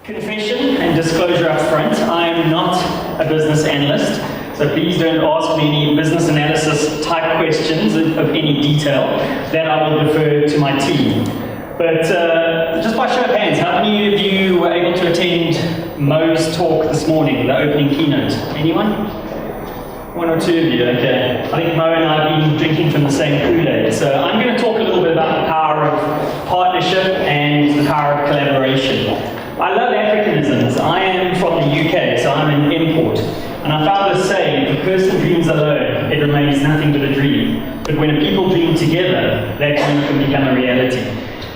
Confession and disclosure up front, I am not a business analyst, so please don't ask me any business analysis type questions of any detail. That I will defer to my team. But just by show of hands, how many of you were able to attend Mo's talk this morning, the opening keynote? Anyone? One or two of you, okay. I think Mo and I have been drinking from the same Kool-Aid. So I'm going to talk a little bit about the power of partnership and the power of collaboration. I love Africanisms. I am from the UK, so I'm an import. And I found this saying, if a person dreams alone, it remains nothing but a dream. But when people dream together, that dream can become a reality.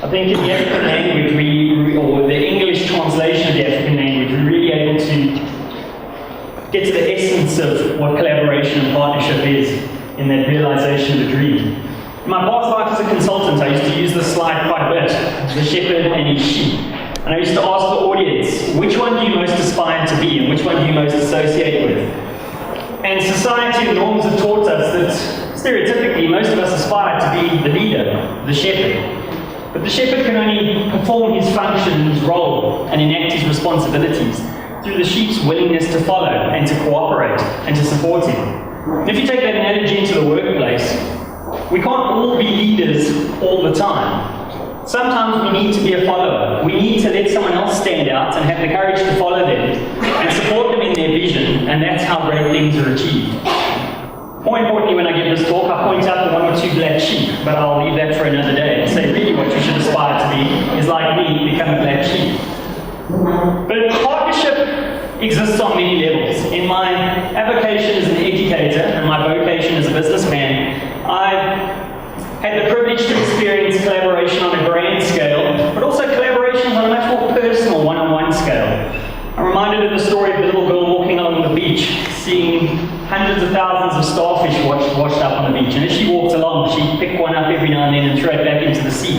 I think in the African language, or the English translation of the African language, we're really able to get to the essence of what collaboration and partnership is in that realization of a dream. In my past life as a consultant, I used to use this slide quite a bit, the shepherd and his sheep. And I used to ask the audience, which one do you most aspire to be and which one do you most associate with? And society and norms have taught us that stereotypically most of us aspire to be the leader, the shepherd. But the shepherd can only perform his function, his role, and enact his responsibilities through the sheep's willingness to follow and to cooperate and to support him. And if you take that analogy into the workplace, we can't all be leaders all the time. Sometimes we need to be a follower. We need to let someone else stand out and have the courage to follow them and support them in their vision, and that's how great things are achieved. More importantly, when I give this talk, I point out the one or two black sheep, but I'll leave that for another day and say really what you should aspire to be is like me, become a black sheep. But partnership exists on many levels. In my avocation as an educator and my vocation as a businessman, I've had the privilege to experience collaboration on a grand scale, but also collaborations on a much more personal, one-on-one scale. I'm reminded of the story of the little girl walking along the beach, seeing hundreds of thousands of starfish washed up on the beach, and as she walked along, she'd pick one up every now and then and throw it back into the sea.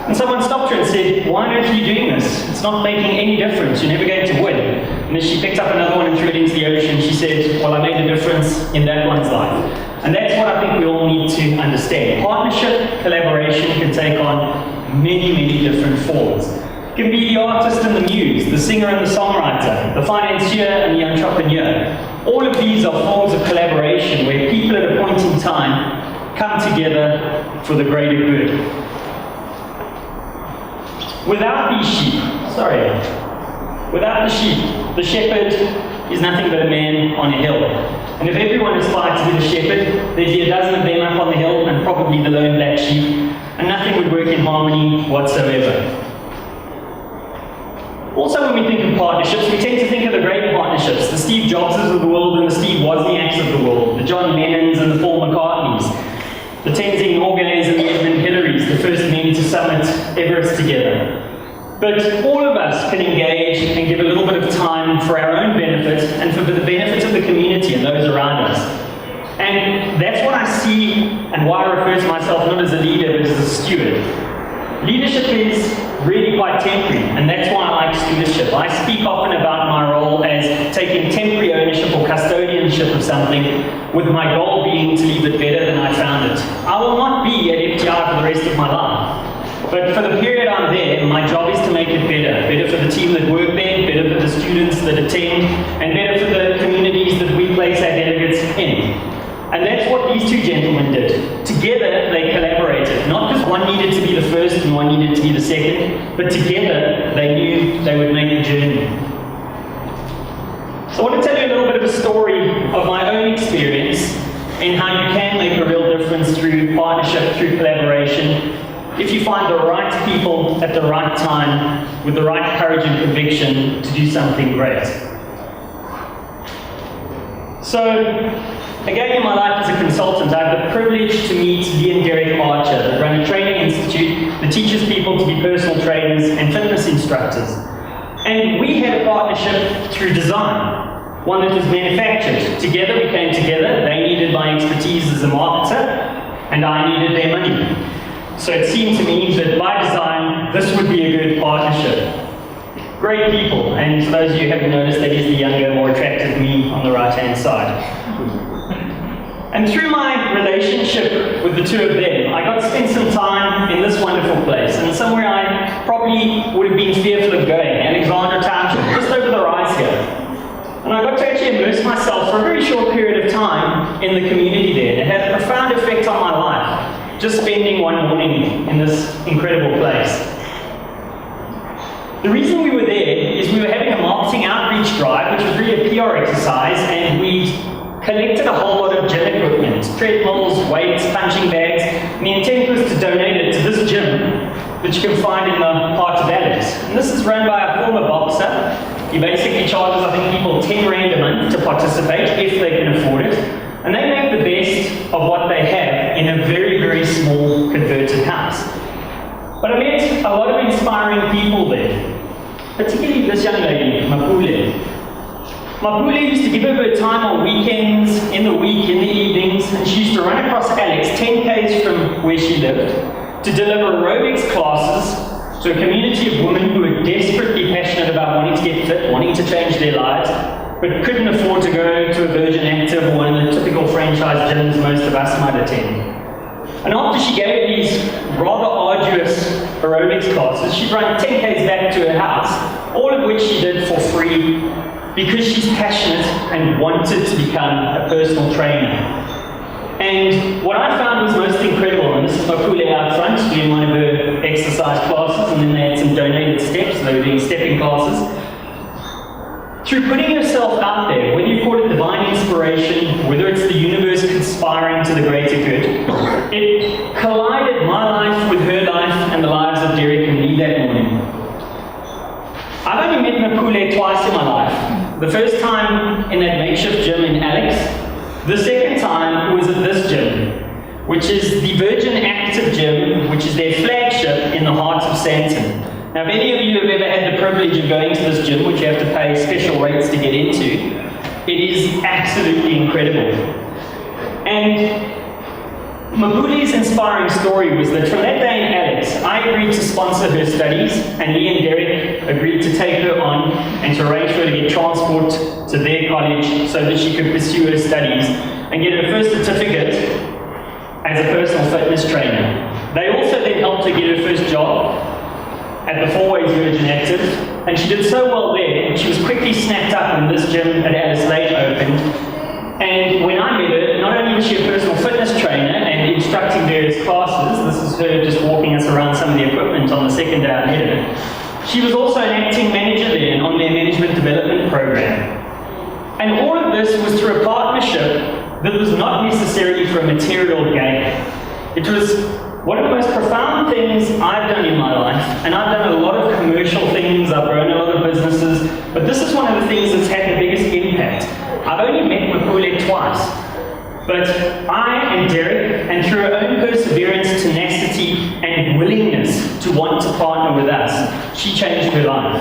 And someone stopped her and said, "Why on earth are you doing this? It's not making any difference, you're never going to win." And as she picked up another one and threw it into the ocean, she said, "Well, I made a difference in that one's life." And that's what I think we all need to understand. Partnership, collaboration can take on many, many different forms. It can be the artist and the muse, the singer and the songwriter, the financier and the entrepreneur. All of these are forms of collaboration where people at a point in time come together for the greater good. Without these sheep, without the sheep, the shepherd is nothing but a man on a hill. And if everyone aspired to be the shepherd, there'd be a dozen of them up on the hill and probably the lone black sheep, and nothing would work in harmony whatsoever. Also, when we think of partnerships, we tend to think of the great partnerships, the Steve Jobses of the world and the Steve Wozniaks of the world, the John Lennons and the Paul McCartneys, the Tenzing Norgays and the Edmund Hillarys, the first men to summit Everest together. But all of us can engage and give a little bit of time for our own benefit and for the benefit of the community and those around us. And that's what I see and why I refer to myself not as a leader but as a steward. Leadership is really quite temporary, and that's why I like stewardship. I speak often about my role as taking temporary ownership or custodianship of something, with my goal being to leave it better than I found it. I will not be at FTI for the rest of my life. But for the period I'm there, my job is to make it better. Better for the team that work there, better for the students that attend, and better for the communities that we place our delegates in. And that's what these two gentlemen did. Together, they collaborated. Not because one needed to be the first and one needed to be the second, but together, they knew they would make the journey. So I want to tell you a little bit of a story of my own experience in how you can make a real difference through partnership, through collaboration, if you find the right people at the right time with the right courage and conviction to do something great. So, again in my life as a consultant, I have the privilege to meet Lee and Derek Archer, that run a training institute that teaches people to be personal trainers and fitness instructors. And we had a partnership through design, one that was manufactured. Together, we came together. They needed my expertise as a marketer, and I needed their money. So it seemed to me that by design, this would be a good partnership. Great people, and for those of you who haven't noticed, that is the younger, more attractive me on the right-hand side. And through my relationship with the two of them, I got to spend some time in this wonderful place, and somewhere I probably would have been fearful of going. Alexandra Township, just over the rise here. And I got to actually immerse myself for a very short period of time in the community there. It had a profound effect on my life, just spending one morning in this incredible place. The reason we were there is we were having a marketing outreach drive, which was really a PR exercise, and we collected a whole lot of gym equipment, treadmills, weights, punching bags, and the intent was to donate it to this gym, which you can find in the heart of Alex. And this is run by a former boxer. He basically charges, I think, people 10 rand a month to participate, if they can afford it. And they make the best of what they have in a very, very small converted house. But I met a lot of inspiring people there, particularly this young lady, Mapule. Mapule used to give up her time on weekends, in the week, in the evenings, and she used to run across Alex 10 k's from where she lived to deliver aerobics classes to a community of women who were desperately passionate about wanting to get fit, wanting to change their lives, but couldn't afford to go to a Virgin Active or one of the typical franchise gyms most of us might attend. And after she gave these rather arduous aerobics classes, she'd run 10 k's back to her house, all of which she did for free because she's passionate and wanted to become a personal trainer. And what I found was most incredible, and this is Mapule out front doing one of her exercise classes, and then they had some donated steps, they were doing stepping classes. Through putting yourself out there, whether you call it divine inspiration, whether it's the universe conspiring to the greater good, it collided my life with her life and the lives of Derek and me that morning. I've only met Mapule twice in my life. The first time in that makeshift gym in Alex. The second time was at this gym, which is the Virgin Active Gym, which is their flagship in the heart of Sandton. Now, if any of you have ever had the privilege of going to this gym, which you have to pay special rates to get into, it is absolutely incredible. And Mapule's inspiring story was that from that day in Alex, I agreed to sponsor her studies, and me and Derek agreed to take her on and to arrange for her to get transport to their college so that she could pursue her studies and get her first certificate as a personal fitness trainer. They also then helped her get her first job at the Fourways Virgin Active, and she did so well there, she was quickly snapped up when this gym at Alice Lane opened. And when I met her, not only was she a personal fitness trainer and instructing various classes, this is her just walking us around some of the equipment on the second day I met her, she was also an acting manager there and on their management development program. And all of this was through a partnership that was not necessarily for a material gain. It was one of the most profound things I've done in my life, and I've done a lot of commercial things, I've grown a lot of businesses, but this is one of the things that's had the biggest impact. I've only met Mapule twice, but I and Derek, and through her own perseverance, tenacity, and willingness to want to partner with us, she changed her life.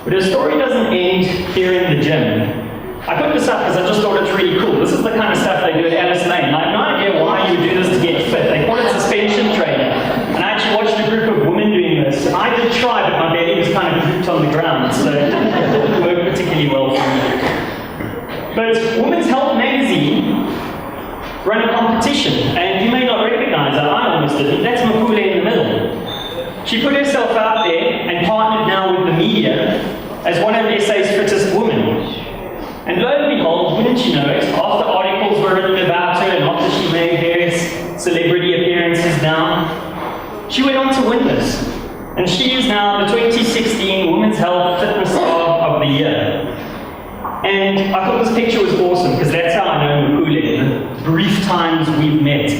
But her story doesn't end here in the gym. I put this up because I just thought it's really cool. This is the kind of stuff they do at Alice Lane. I have no idea why you would do this to get fit. They call it suspension training. And I actually watched a group of women doing this. I did try, but my belly was kind of drooped on the ground, so it didn't work particularly well for me. But Women's Health magazine ran a competition, and you may not recognize her, I almost didn't. That's Mapule in the middle. She put herself out there and partnered now with the media as one of SA's fittest women. And lo and behold, wouldn't you know it, after articles were written about her and after she made various celebrity appearances now, she went on to win this. And she is now the 2016 Women's Health Fitness Star of the Year. And I thought this picture was awesome because that's how I know Mapule, the brief times we've met.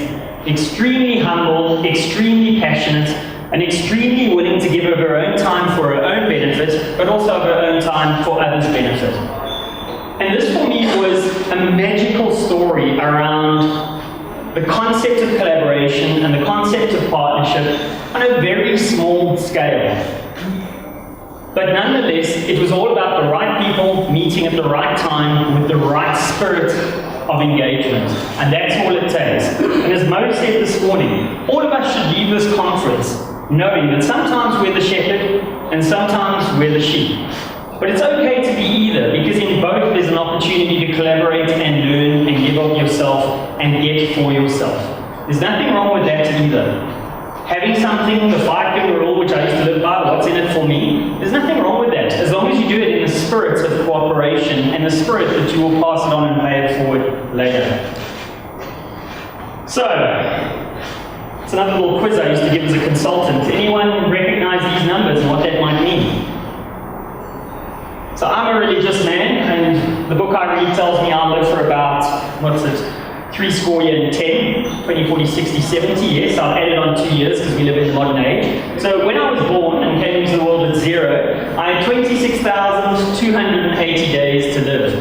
Extremely humble, extremely passionate, and extremely willing to give of her own time for her own benefit, but also of her own time for others' benefit. And this for me was a magical story around the concept of collaboration and the concept of partnership on a very small scale. But nonetheless, it was all about the right people meeting at the right time with the right spirit of engagement. And that's all it takes. And as Mo said this morning, all of us should leave this conference knowing that sometimes we're the shepherd and sometimes we're the sheep. But it's okay to be either, because in both there's an opportunity to collaborate and learn and give of yourself and get for yourself. There's nothing wrong with that either. having something, the five-finger rule, which I used to live by, what's in it for me, there's nothing wrong with that, as long as you do it in the spirit of cooperation and the spirit that you will pass it on and pay it forward later. So, it's another little quiz I used to give as a consultant. Anyone recognize these numbers and what that might mean? So I'm a religious man, and the book I read tells me I'll live for about, 3 score year and 10, 20, 40, 60, 70, yes, I've added on 2 years because we live in the modern age. So when I was born and came into the world at 0, I had 26,280 days to live.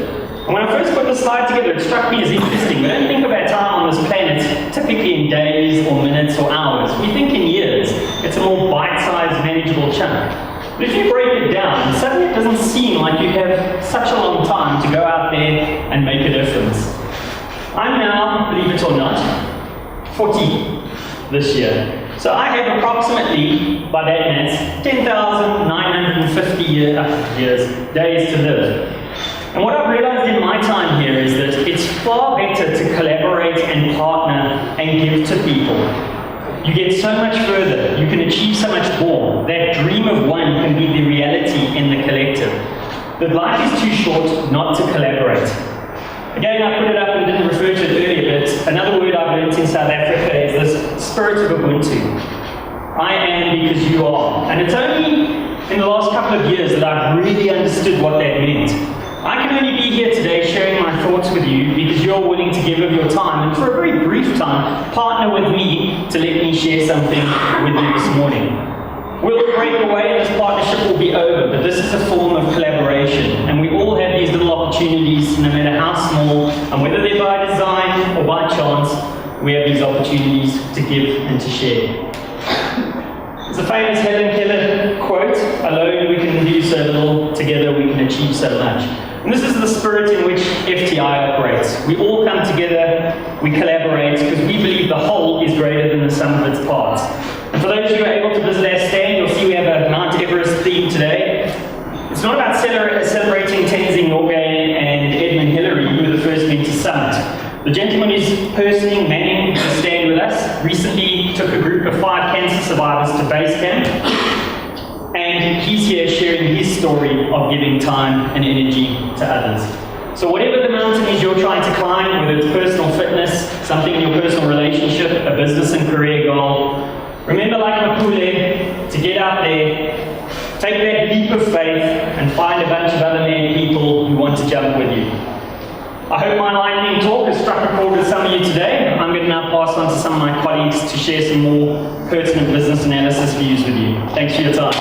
And when I first put the slide together, it struck me as interesting. We don't think of our time on this planet typically in days or minutes or hours. We think in years. It's a more bite-sized, manageable chunk. But if you break it down, suddenly it doesn't seem like you have such a long time to go out there and make a difference. I'm now, believe it or not, 40 this year. So I have approximately, by that maths, 10,950 days to live. And what I've realized in my time here is that it's far better to collaborate and partner and give to people. You get so much further, you can achieve so much more. That dream of one can be the reality in the collective. But life is too short not to collaborate. Again, I put it up and didn't refer to it earlier, but another word I've learned in South Africa is this spirit of Ubuntu. I am because you are. And it's only in the last couple of years that I've really understood what that meant. I can only be here today sharing my thoughts with you because you're willing to give of your time and for a very brief time, partner with me to let me share something with you this morning. We'll break away and this partnership will be over, but this is a form of collaboration. And we all have these little opportunities, no matter how small, and whether they're by design or by chance, we have these opportunities to give and to share. There's a famous Helen Keller quote, alone we can do so little, together we can achieve so much. And this is the spirit in which FTI operates. We all come together, we collaborate, because we believe the whole is greater than the sum of its parts. And for those who are able to visit our stand, you'll see we have a Mount Everest theme today. It's not about celebrating Tenzing Norgay and Edmund Hillary, who were the first men to summit. The gentleman who's personally manning the stand with us recently took a group of 5 cancer survivors to base camp. And he's here sharing his story of giving time and energy to others. So whatever the mountain is you're trying to climb, whether it's personal fitness, something in your personal relationship, a business and career goal, remember like Mapule, to get out there, take that leap of faith and find a bunch of other mad people who want to jump with you. I hope my lightning talk has struck a chord with some of you today. I'm going to now pass on to some of my colleagues to share some more pertinent business analysis views with you. Thanks for your time.